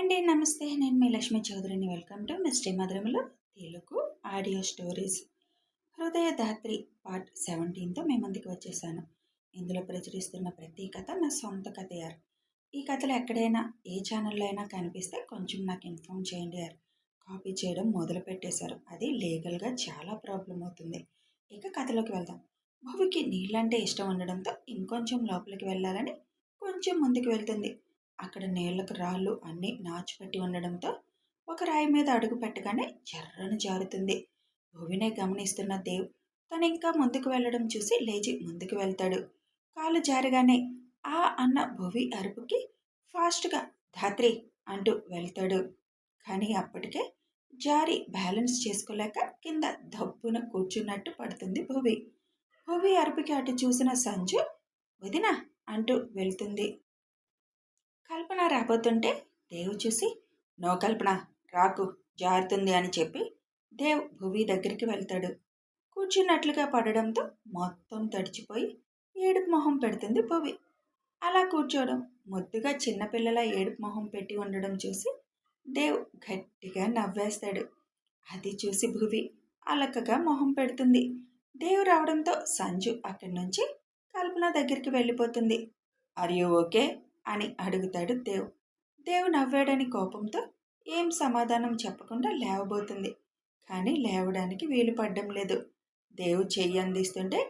Hi అండి. నమస్తే. నేను మీ లక్ష్మీ చౌదరిని. Welcome to misty Madhuramulu Telugu audio stories. Hrudayadatri part 17తో మీ ముందుకు వచ్చేసాను. ఇందులో ప్రచురిస్తున్న ప్రతి కథ నా సొంత కథ యార్. ఈ కథలు ఎక్కడైనా ఏ ఛానల్లో అయినా కనిపిస్తే కొంచెం నాకు ఇన్ఫామ్ చేయండి యార్. కాపీ చేయడం మొదలు పెట్టేశారు. అది లీగల్గా చాలా ప్రాబ్లం అవుతుంది. ఇక కథలోకి వెళ్దాం. భువికి నీళ్ళంటే ఇష్టం ఉండడంతో ఇంకొంచెం లోపలికి వెళ్ళాలని కొంచెం ముందుకు వెళ్తుంది. అక్కడ నీళ్లకు రాళ్ళు అన్నీ నాచుపెట్టి ఉండడంతో ఒక రాయి మీద అడుగు పెట్టగానే జర్రను జారుతుంది. భువినే గమనిస్తున్న దేవ్ తను ఇంకా ముందుకు వెళ్ళడం చూసి లేచి ముందుకు వెళ్తాడు. కాలు జారగానే ఆ అన్న భువి అరుపుకి ఫాస్ట్గా ధాత్రి అంటూ వెళ్తాడు. కానీ అప్పటికే జారి బ్యాలెన్స్ చేసుకోలేక కింద దబ్బున కూర్చున్నట్టు పడుతుంది భువి. భువి అరుపుకి అటు చూసిన సంజు వదినా అంటూ వెళ్తుంది. కల్పన రాబోతుంటే దేవ్ చూసి నో కల్పన రాకు జారుతుంది అని చెప్పి దేవ్ భువి దగ్గరికి వెళ్తాడు. కూర్చున్నట్లుగా పడడంతో మొత్తం తడిచిపోయి ఏడుపు మొహం పెడుతుంది భువి. అలా కూర్చోవడం ముద్దుగా చిన్నపిల్లల ఏడుపు మొహం పెట్టి ఉండడం చూసి దేవ్ గట్టిగా నవ్వేస్తాడు. అది చూసి భువి అలకగా మొహం పెడుతుంది. దేవ్ రావడంతో సంజు అక్కడి నుంచి కల్పన దగ్గరికి వెళ్ళిపోతుంది. ఆర్ యూ ఓకే అని అడుగుతాడు దేవ్. దేవ్ నవ్వాడని కోపంతో ఏం సమాధానం చెప్పకుండా లేవబోతుంది. కానీ లేవడానికి వీలు పడ్డం లేదు. దేవ్ చెయ్యి అందిస్తుంటే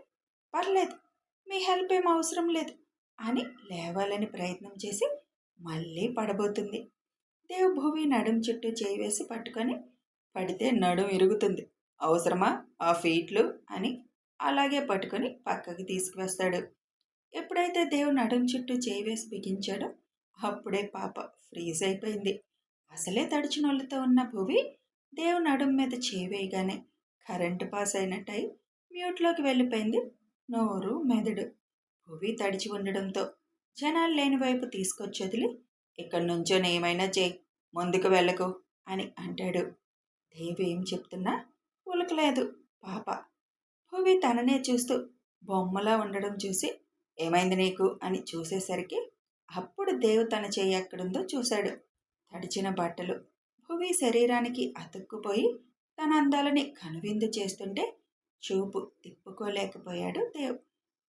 పర్లేదు మీ హెల్ప్ ఏం అవసరం లేదు అని లేవాలని ప్రయత్నం చేసి మళ్ళీ పడబోతుంది. దేవ్ భువి నడుం చుట్టూ చేయి వేసి పట్టుకొని పడితే నడుం ఇరుగుతుంది, అవసరమా ఆ ఫీట్లు అని అలాగే పట్టుకొని పక్కకి తీసుకువస్తాడు. ఎప్పుడైతే దేవ్ నడుం చుట్టూ చేయి వేసి బిగించాడో అప్పుడే పాప ఫ్రీజ్ అయిపోయింది. అసలే తడిచినోళ్ళతో ఉన్న భువి దేవ్ నడుం మీద చేయి వేయగానే కరెంటు పాస్ అయినట్టయి మ్యూట్లోకి వెళ్ళిపోయింది నోరు మెదడు. భువి తడిచి ఉండడంతో జనాలు లేని వైపు తీసుకొచ్చి వదిలి ఇక్కడి నుంచోని ఏమైనా చేయి, ముందుకు వెళ్ళకు అని అంటాడు. దేవ్ ఏం చెప్తున్నా ఉలకలేదు పాప. భువి తననే చూస్తూ బొమ్మలా ఉండడం చూసి ఏమైంది నీకు అని చూసేసరికి అప్పుడు దేవ్ తన చెయ్యి ఎక్కడుందో చూశాడు. తడిచిన బట్టలు భువి శరీరానికి అతుక్కుపోయి తన అందాలని కనువిందు చేస్తుంటే చూపు తిప్పుకోలేకపోయాడు దేవ్.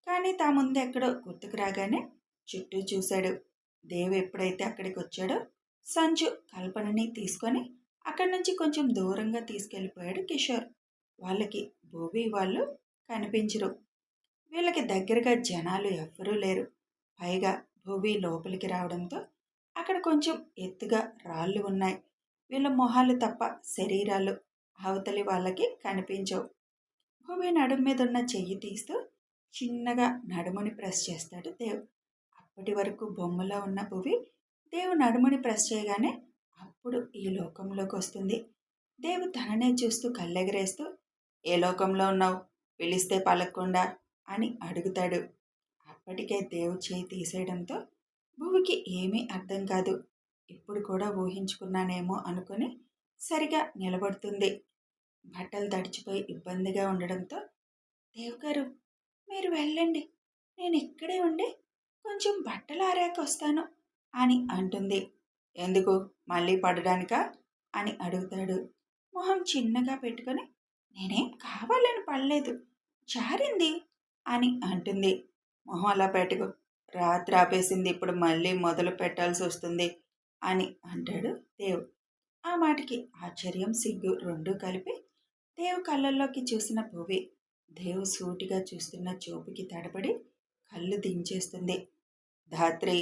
కానీ తా ముందు ఎక్కడో గుర్తుకు రాగానే చుట్టూ చూశాడు. దేవ్ ఎప్పుడైతే అక్కడికి వచ్చాడో సంజు కల్పనని తీసుకొని అక్కడి నుంచి కొంచెం దూరంగా తీసుకెళ్ళిపోయాడు కిషోర్. వాళ్ళకి భువి వాళ్ళు కనిపించరు. వీళ్ళకి దగ్గరగా జనాలు ఎవ్వరూ లేరు. పైగా భువి లోపలికి రావడంతో అక్కడ కొంచెం ఎత్తుగా రాళ్ళు ఉన్నాయి. వీళ్ళ మొహాలు తప్ప శరీరాలు అవతలి వాళ్ళకి కనిపించవు. భువి నడుం మీద ఉన్న చెయ్యి తీస్తూ చిన్నగా నడుముని ప్రెస్ చేస్తాడు దేవ్. అప్పటి వరకు బొమ్మలో ఉన్న భువి దేవ్ నడుముని ప్రెస్ చేయగానే అప్పుడు ఈ లోకంలోకి వస్తుంది. దేవు తననే చూస్తూ కళ్ళెగరేస్తూ ఏ లోకంలో ఉన్నావు, పిలిస్తే పలక్కుండా అని అడుగుతాడు. అప్పటికే దేవు చేయి తీసేయడంతో భువికి ఏమీ అర్థం కాదు. ఇప్పుడు కూడా ఊహించుకున్నానేమో అనుకుని సరిగా నిలబడుతుంది. బట్టలు తడిచిపోయి ఇబ్బందిగా ఉండడంతో దేవ్ గారు మీరు వెళ్ళండి, నేను ఇక్కడే ఉండి కొంచెం బట్టలు ఆరాక వస్తాను అని అంటుంది. ఎందుకు మళ్ళీ పడడానికా అని అడుగుతాడు. మొహం చిన్నగా పెట్టుకొని నేనేం కావాలని పడలేదు, జారింది అని అంటుంది. మొహం అలా పెట్టుకో, రాత్రి ఆపేసింది ఇప్పుడు మళ్ళీ మొదలు పెట్టాల్సి వస్తుంది అని అంటాడు దేవ్. ఆ మాటకి ఆశ్చర్యం సిగ్గు రెండూ కలిపి దేవ్ కళ్ళల్లోకి చూసిన భువి దేవ్ సూటిగా చూస్తున్న చూపుకి తడబడి కళ్ళు దించేస్తుంది. ధాత్రి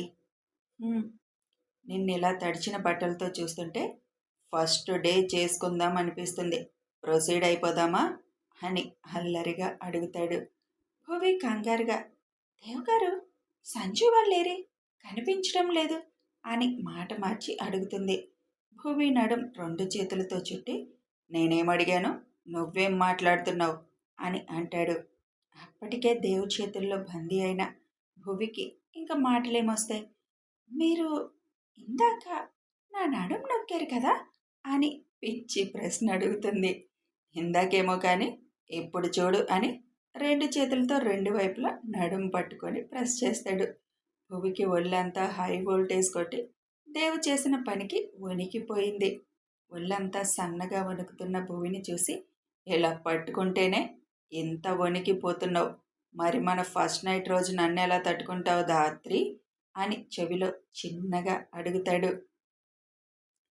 నిన్నిలా తడిచిన బట్టలతో చూస్తుంటే ఫస్ట్ డే చేసుకుందాం అనిపిస్తుంది, ప్రొసీడ్ అయిపోదామా అని అల్లరిగా అడుగుతాడు. భువి కంగారుగా దేవగారు సంజు వాళ్ళేరి కనిపించడం లేదు అని మాట మార్చి అడుగుతుంది. భువి నడుం రెండు చేతులతో చుట్టి నేనేమడిగాను, నువ్వేం మాట్లాడుతున్నావు అని అంటాడు. అప్పటికే దేవు చేతుల్లో బందీ అయిన భువికి ఇంకా మాటలేమొస్తాయి. మీరు ఇందాక నా నడుం నొక్కారు కదా అని పిచ్చి ప్రశ్న అడుగుతుంది. ఇందాకేమో కానీ ఇప్పుడు చూడు అని రెండు చేతులతో రెండు వైపులా నడుం పట్టుకొని ప్రెస్ చేస్తాడు. భువికి ఒళ్ళంతా హై వోల్టేజ్ కొట్టి దేవు చేసిన పనికి వణికిపోయింది. ఒళ్ళంతా సన్నగా వణుకుతున్న భువిని చూసి, ఇలా పట్టుకుంటేనే ఇంత వణికిపోతున్నావు, మరి మన ఫస్ట్ నైట్ రోజు నన్నెలా తట్టుకుంటావు ధాత్రి అని చెవిలో చిన్నగా అడుగుతాడు.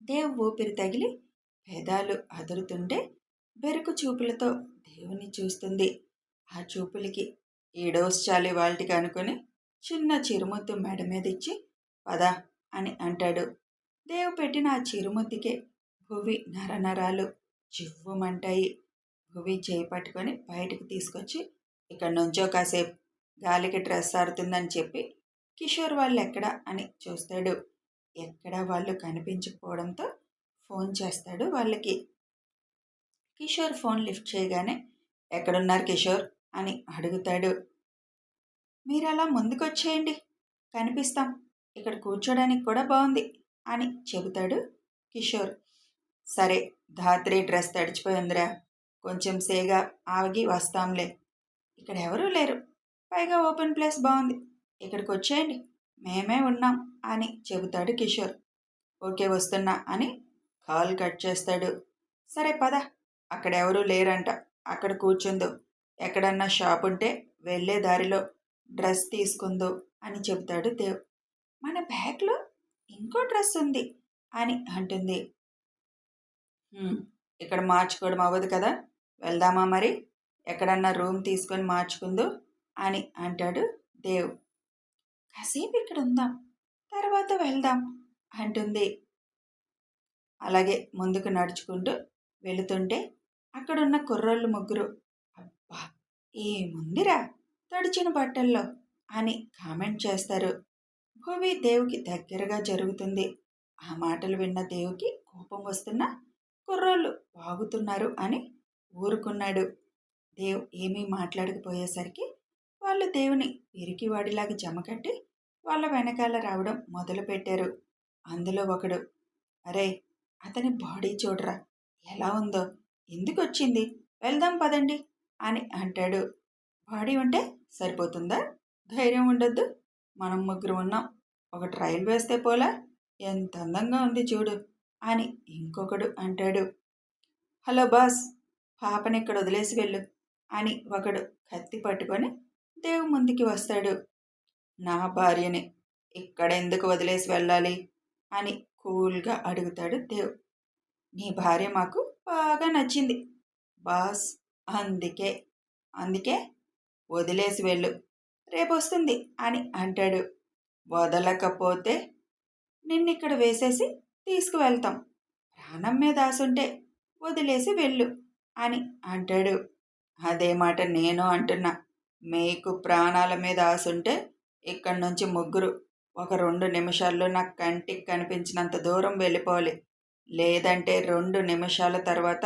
దేవ్ ఊపిరి తగిలి పెదాలు అదురుతుంటే బెరుకు చూపులతో దేవుని చూస్తుంది. ఆ చూపులకి ఈ డోస్ చాలి వాళ్ళకి అనుకుని చిన్న చిరుముద్దు మెడ మీదిచ్చి పద అని అంటాడు. దేవు పెట్టిన ఆ చిరుముద్దుకే భువి నరనరాలు చివ్వుమంటాయి. భువి చేయి పట్టుకొని బయటకు తీసుకొచ్చి ఇక్కడ నుంచో కాసేపు, గాలికి డ్రెస్ ఆడుతుందని చెప్పి కిషోర్ వాళ్ళు ఎక్కడా అని చూస్తాడు. ఎక్కడా వాళ్ళు కనిపించకపోవడంతో ఫోన్ చేస్తాడు వాళ్ళకి. కిషోర్ ఫోన్ లిఫ్ట్ చేయగానే ఎక్కడున్నారు కిషోర్ అని అడుగుతాడు. మీరు అలా ముందుకొచ్చేయండి, కనిపిస్తాం, ఇక్కడ కూర్చోడానికి కూడా బాగుంది అని చెబుతాడు కిషోర్. సరే, ధాత్రి డ్రెస్ తడిచిపోయిందిరా, కొంచెం సేగా ఆగి వస్తాంలే, ఇక్కడ ఎవరూ లేరు, పైగా ఓపెన్ ప్లేస్ బాగుంది, ఇక్కడికి వచ్చేయండి, మేమే ఉన్నాం అని చెబుతాడు కిషోర్. ఓకే వస్తున్నా అని కాల్ కట్ చేస్తాడు. సరే పద, అక్కడ ఎవరూ లేరంట, అక్కడ కూర్చుందో, ఎక్కడన్నా షాప్ ఉంటే వెళ్ళే దారిలో డ్రెస్ తీసుకుందో అని చెబుతాడు దేవ్. మన బ్యాగ్లో ఇంకో డ్రెస్ ఉంది అని అంటుంది. ఇక్కడ మార్చుకోవడం అవ్వదు కదా, వెళ్దామా మరి, ఎక్కడన్నా రూమ్ తీసుకొని మార్చుకుందో అని అంటాడు దేవ్. కాసేపు ఇక్కడ ఉందాం, తర్వాత వెళ్దాం అంటుంది. అలాగే ముందుకు నడుచుకుంటూ వెళుతుంటే అక్కడున్న కుర్రోళ్ళు ముగ్గురు అబ్బా ఏముందిరా తడిచిన బట్టల్లో అని కామెంట్ చేస్తారు. భువి దేవుకి దగ్గరగా జరుగుతుంది. ఆ మాటలు విన్న దేవుకి కోపం వస్తున్నా కుర్రోళ్ళు వాగుతున్నారు అని ఊరుకున్నాడు. దేవ్ ఏమీ మాట్లాడకపోయేసరికి వాళ్ళు దేవుని పిరికివాడిలాగా జమకట్టి వాళ్ళ వెనకాల రావడం మొదలుపెట్టారు. అందులో ఒకడు, అరే అతని బాడీ చూడరా ఎలా ఉందో, ఎందుకు వచ్చింది, వెళ్దాం పదండి అని అంటాడు. బాడీ ఉంటే సరిపోతుందా, ధైర్యం ఉండొద్దు, మనం ముగ్గురు ఉన్నాం, ఒక ట్రైల్ వేస్తే పోలా, ఎంత అందంగా ఉంది చూడు అని ఇంకొకడు అంటాడు. హలో బాస్, పాపని ఇక్కడ వదిలేసి వెళ్ళు అని ఒకడు కత్తి పట్టుకొని దేవు ముందుకి వస్తాడు. నా భార్యని ఇక్కడెందుకు వదిలేసి వెళ్ళాలి అని కూల్గా అడుగుతాడు దేవ్. నీ భార్య మాకు బాగా నచ్చింది బాస్, అందుకే అందుకే వదిలేసి వెళ్ళు, రేపు వస్తుంది అని అంటాడు. వదలకపోతే నిన్నిక్కడ వేసేసి తీసుకువెళ్తాం, ప్రాణం మీద ఆశుంటే వదిలేసి వెళ్ళు అని అంటాడు. అదే మాట నేను అంటున్నా, మీకు ప్రాణాల మీద ఆశుంటే ఇక్కడి నుంచి ముగ్గురు ఒక 2 నిమిషాల్లో నా కంటికి కనిపించినంత దూరం వెళ్ళిపోవాలి, లేదంటే 2 నిమిషాల తర్వాత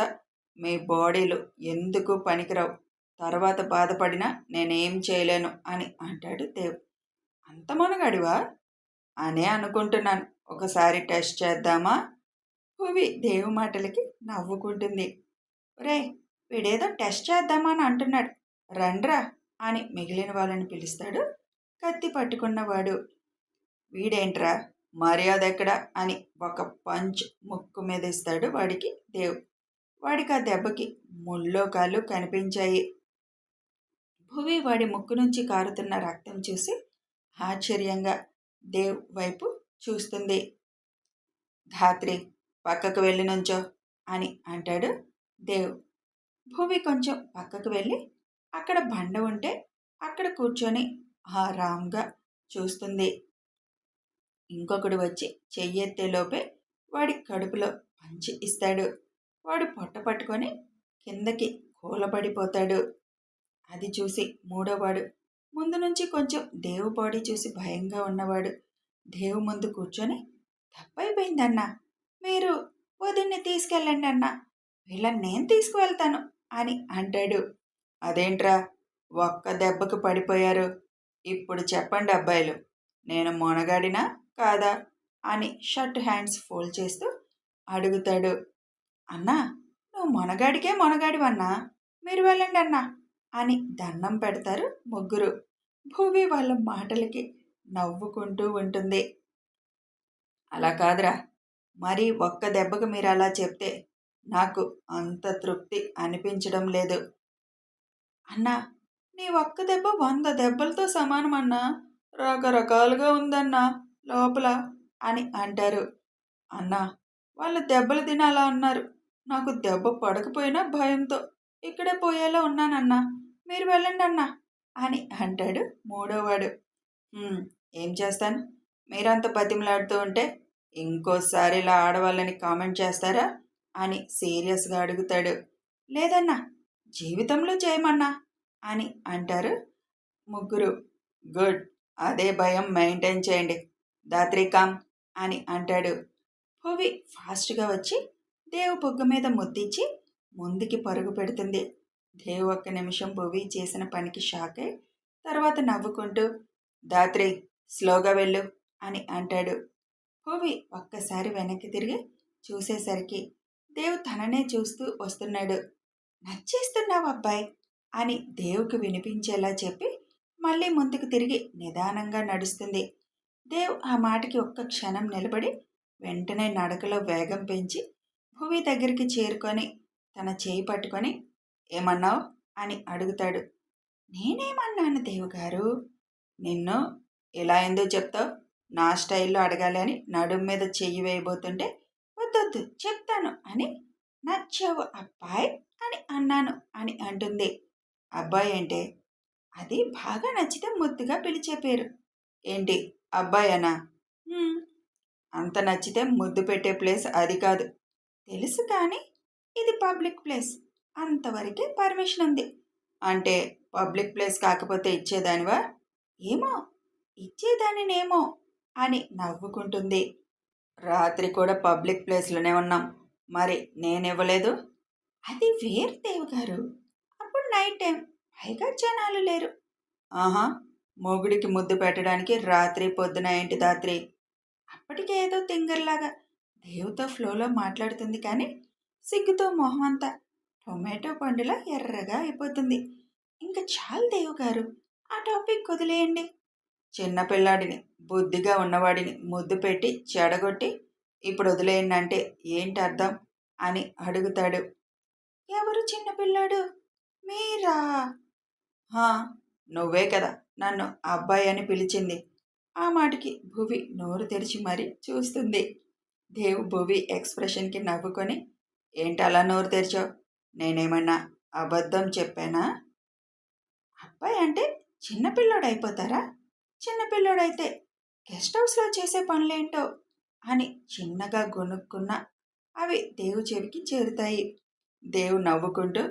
మీ బాడీలు ఎందుకు పనికిరావు, తర్వాత బాధపడినా నేనేం చేయలేను అని అంటాడు దేవ్. అంత మనగాడివా అనే అనుకుంటున్నాను, ఒకసారి టెస్ట్ చేద్దామా. భువి దేవు మాటలకి నవ్వుకుంటుంది. రే వీడేదో టెస్ట్ చేద్దామా అని అంటున్నాడు, రండ్రా అని మిగిలిన వాళ్ళని పిలుస్తాడు. కత్తి పట్టుకున్నవాడు, వీడేంట్రా మర్యాద ఎక్కడా అని ఒక పంచ్ ముక్కు మీద ఇస్తాడు వాడికి దేవ్. వాడికి ఆ దెబ్బకి ముల్లో కాళ్ళు కనిపించాయి. భువి వాడి ముక్కు నుంచి కారుతున్న రక్తం చూసి ఆశ్చర్యంగా దేవ్ వైపు చూస్తుంది. ధాత్రి పక్కకు వెళ్ళి నుంచో అని అంటాడు దేవ్. భువి కొంచెం పక్కకు వెళ్ళి అక్కడ బండ ఉంటే అక్కడ కూర్చొని ఆరాంగా చూస్తుంది. ఇంకొకడు వచ్చి చెయ్యెత్తేలోపే వాడి కడుపులో పంచి ఇస్తాడు. వాడు పొట్ట పట్టుకొని కిందకి కూలబడిపోతాడు. అది చూసి మూడోవాడు, ముందు నుంచి కొంచెం దేవు బాడీ చూసి భయంగా ఉన్నవాడు, దేవు ముందు కూర్చొని తప్పైపోయిందన్నా, మీరు వదిన్ని తీసుకెళ్ళండి అన్నా, వీళ్ళని నేను తీసుకువెళ్తాను అని అంటాడు. అదేంట్రా ఒక్క దెబ్బకు పడిపోయారు, ఇప్పుడు చెప్పండి అబ్బాయిలు, నేను మొనగాడినా కాదా అని షర్ట్ హ్యాండ్స్ ఫోల్డ్ చేస్తూ అడుగుతాడు. అన్నా నువ్వు మొనగాడికే మొనగాడివన్నా, మీరు వెళ్ళండి అన్నా అని దండం పెడతారు ముగ్గురు. భువి వాళ్ళ మాటలకి నవ్వుకుంటూ ఉంటుంది. అలా కాదురా, మరి ఒక్క దెబ్బకు మీరు అలా చెప్తే నాకు అంత తృప్తి అనిపించడం లేదు. అన్నా, నీ ఒక్క దెబ్బ 100 దెబ్బలతో సమానమన్నా. రకరకాలుగా ఉందన్నా లోపల అని అంటారు. అన్నా, వాళ్ళు దెబ్బలు తినాలా అన్నారు. నాకు దెబ్బ పడకపోయినా భయంతో ఇక్కడే పోయేలా ఉన్నానన్నా. మీరు వెళ్ళండి అన్నా అని అంటాడు మూడోవాడు. ఏం చేస్తాను? మీరంత బతిమలాడుతూ ఉంటే ఇంకోసారి ఇలా ఆడవాళ్ళని కామెంట్ చేస్తారా అని సీరియస్గా అడుగుతాడు. లేదన్నా, జీవితంలో చేయమన్నా అని అంటారు ముగ్గురు. గుడ్, అదే భయం మెయింటైన్ చేయండి. దాత్రి కామ్ అని అంటాడు. భువి ఫాస్ట్గా వచ్చి దేవు బుగ్గ మీద ముద్దిచ్చి ముందుకి పరుగు పెడుతుంది. దేవు ఒక్క నిమిషం భువి చేసిన పనికి షాక్ అయి తర్వాత నవ్వుకుంటూ దాత్రి స్లోగా వెళ్ళు అని అంటాడు. భువి ఒక్కసారి వెనక్కి తిరిగి చూసేసరికి దేవు తననే చూస్తూ వస్తున్నాడు. నచ్చేస్తున్నావు అబ్బాయి అని దేవుకి వినిపించేలా చెప్పి మళ్ళీ ముందుకు తిరిగి నిదానంగా నడుస్తుంది. దేవ్ ఆ మాటకి ఒక్క క్షణం నిలబడి వెంటనే నడకలో వేగం పెంచి భువి దగ్గరికి చేరుకొని తన చేయి పట్టుకొని ఏమన్నావు అని అడుగుతాడు. నేనేమన్నాను దేవుగారు? నిన్ను ఇలా ఎందుకు చెప్తావు? నా స్టైల్లో అడగాలి అని నడుం మీద చెయ్యి వేయబోతుంటే వద్దొద్దు చెప్తాను అని నచ్చావు అబ్బాయి అని అన్నాను అని అంటుంది. అబ్బాయి అంటే అది బాగా నచ్చితే ముద్దుగా పిలిచే పేరు. ఏంటి అబ్బాయనా? అంత నచ్చితే ముద్దు పెట్టే ప్లేస్ అది కాదు. తెలుసు, కానీ ఇది పబ్లిక్ ప్లేస్, అంతవరకే పర్మిషన్ ఉంది. అంటే పబ్లిక్ ప్లేస్ కాకపోతే ఇచ్చేదానివా? ఏమో, ఇచ్చేదానినేమో అని నవ్వుకుంటుంది. రాత్రి కూడా పబ్లిక్ ప్లేస్లోనే ఉన్నాం, మరి నేనివ్వలేదు. అది వేరు దేవుగారు, అప్పుడు నైట్ టైం, పైగా జనాలు లేరు. ఆహా, మొగుడికి ముద్దు పెట్టడానికి రాత్రి పొద్దున ఏంటి దాత్రి? అప్పటికే ఏదో తింగర్లాగా దేవుతో ఫ్లోలో మాట్లాడుతుంది, కానీ సిగ్గుతో మొహం అంతా టొమాటో పండులా ఎర్రగా అయిపోతుంది. ఇంకా చాలు దేవుగారు, ఆ టాపిక్ వదిలేయండి. చిన్నపిల్లాడిని, బుద్ధిగా ఉన్నవాడిని ముద్దు పెట్టి చెడగొట్టి ఇప్పుడు వదిలేయండి అంటే ఏంటి అర్థం అని అడుగుతాడు. ఎవరు చిన్నపిల్లాడు? మీరా? నువ్వే కదా నన్ను అబ్బాయి అని పిలిచింది. ఆ మాటకి భువి నోరు తెరిచి మరీ చూస్తుంది. దేవు భువి ఎక్స్ప్రెషన్కి నవ్వుకొని ఏంటి అలా నోరు తెరిచావు? నేనేమన్నా అబద్ధం చెప్పానా? అబ్బాయి అంటే చిన్నపిల్లోడు అయిపోతారా? చిన్నపిల్లోడైతే గెస్ట్ హౌస్లో చేసే పనులేంటో అని చిన్నగా గొనుక్కున్న అవి దేవు చెవికి చేరుతాయి. దేవు నవ్వుకుంటూ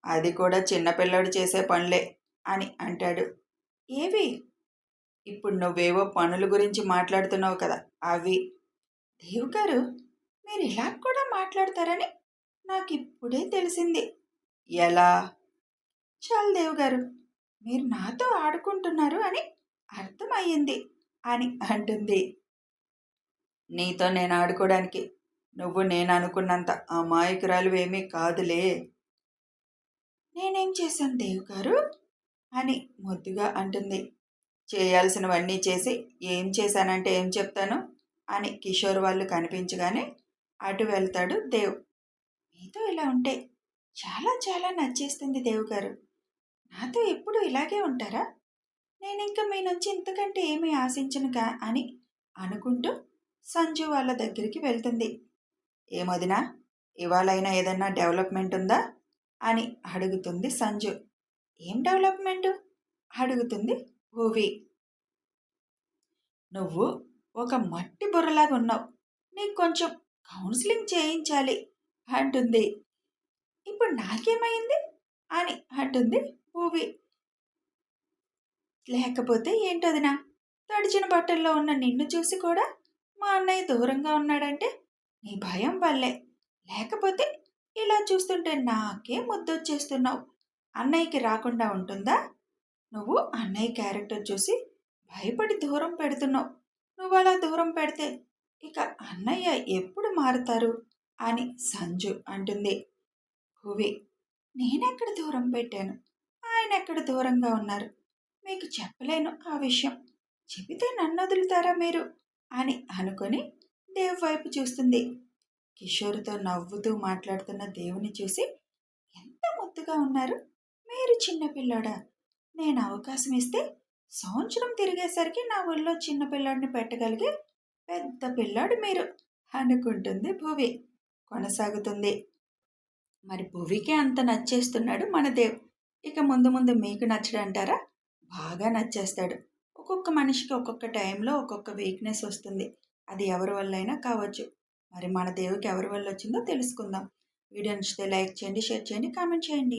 అది కూడా చిన్నపిల్లాడు చేసే పనులే అని అంటాడు. ఏవి? ఇప్పుడు నువ్వేవో పనుల గురించి మాట్లాడుతున్నావు కదా, అవి. దేవుగారు, మీరు ఇలా కూడా మాట్లాడతారని నాకు ఇప్పుడే తెలిసింది. ఎలా? చాలు దేవుగారు, మీరు నాతో ఆడుకుంటున్నారు అని అర్థమయ్యింది అని అంటుంది. నీతో నేను ఆడుకోవడానికి నువ్వు నేను అనుకున్నంత అమాయకురాలువేమీ కాదులే. నేనేం చేశాను దేవుగారు అని ముద్దుగా అంటుంది. చేయాల్సినవన్నీ చేసి ఏం చేశానంటే ఏం చెప్తాను అని కిషోర్ వాళ్ళు కనిపించగానే అటు వెళ్తాడు దేవ్. మీతో ఇలా ఉంటే చాలా చాలా నచ్చేస్తుంది దేవుగారు. నాతో ఎప్పుడు ఇలాగే ఉంటారా? నేను ఇంకా మీ నుంచి ఇంతకంటే ఏమీ ఆశించనుగా అని అనుకుంటూ సంజు వాళ్ళ దగ్గరికి వెళ్తుంది. ఏమొదినా, ఇవాళైనా ఏదన్నా డెవలప్మెంట్ ఉందా అని అడుగుతుంది సంజు. ఏం డెవలప్మెంటు అడుగుతుంది భూవి. నువ్వు ఒక మట్టి బుర్రలాగా ఉన్నావు, నీకు కొంచెం కౌన్సిలింగ్ చేయించాలి అంటుంది. ఇప్పుడు నాకేమైంది అని అంటుంది భూవి. లేకపోతే ఏంటోదినా, తడిచిన బట్టల్లో ఉన్న నిన్ను చూసి కూడా మా అన్నయ్య దూరంగా ఉన్నాడంటే నీ భయం వల్లే. లేకపోతే ఇలా చూస్తుంటే నాకే ముద్దొచ్చేస్తున్నావు. అన్నయ్యకి రాకుండా ఉంటుందా? నువ్వు అన్నయ్య క్యారెక్టర్ చూసి భయపడి దూరం పెడుతున్నావు. నువ్వు అలా దూరం పెడితే ఇక అన్నయ్య ఎప్పుడు మారుతారు అని సంజు అంటుంది. భువి, నేనెక్కడ దూరం పెట్టాను? ఆయన ఎక్కడ దూరంగా ఉన్నారు? మీకు చెప్పలేను ఆ విషయం. చెబితే నన్ను వదులుతారా మీరు అని అనుకొని దేవ్ వైపు చూస్తుంది. కిషోర్తో నవ్వుతూ మాట్లాడుతున్న దేవుని చూసి, ఎంత ముద్దుగా ఉన్నారు. మీరు చిన్నపిల్లాడా? నేను అవకాశం ఇస్తే సంవత్సరం తిరిగేసరికి నా ఊళ్ళో చిన్నపిల్లాడిని పెట్టగలిగే పెద్ద పిల్లాడు మీరు అనుకుంటుంది భువి. కొనసాగుతుంది. మరి భువికే అంత నచ్చేస్తున్నాడు మన దేవ్. ఇక ముందు ముందు మీకు నచ్చడంటారా? బాగా నచ్చేస్తాడు. ఒక్కొక్క మనిషికి ఒక్కొక్క టైంలో ఒక్కొక్క వీక్నెస్ వస్తుంది. అది ఎవరి వల్ల అయినా కావచ్చు. మరి మన దేవుకి ఎవరి వల్ల వచ్చిందో తెలుసుకుందాం. వీడియో నచ్చితే లైక్ చేయండి, షేర్ చేయండి, కామెంట్ చేయండి.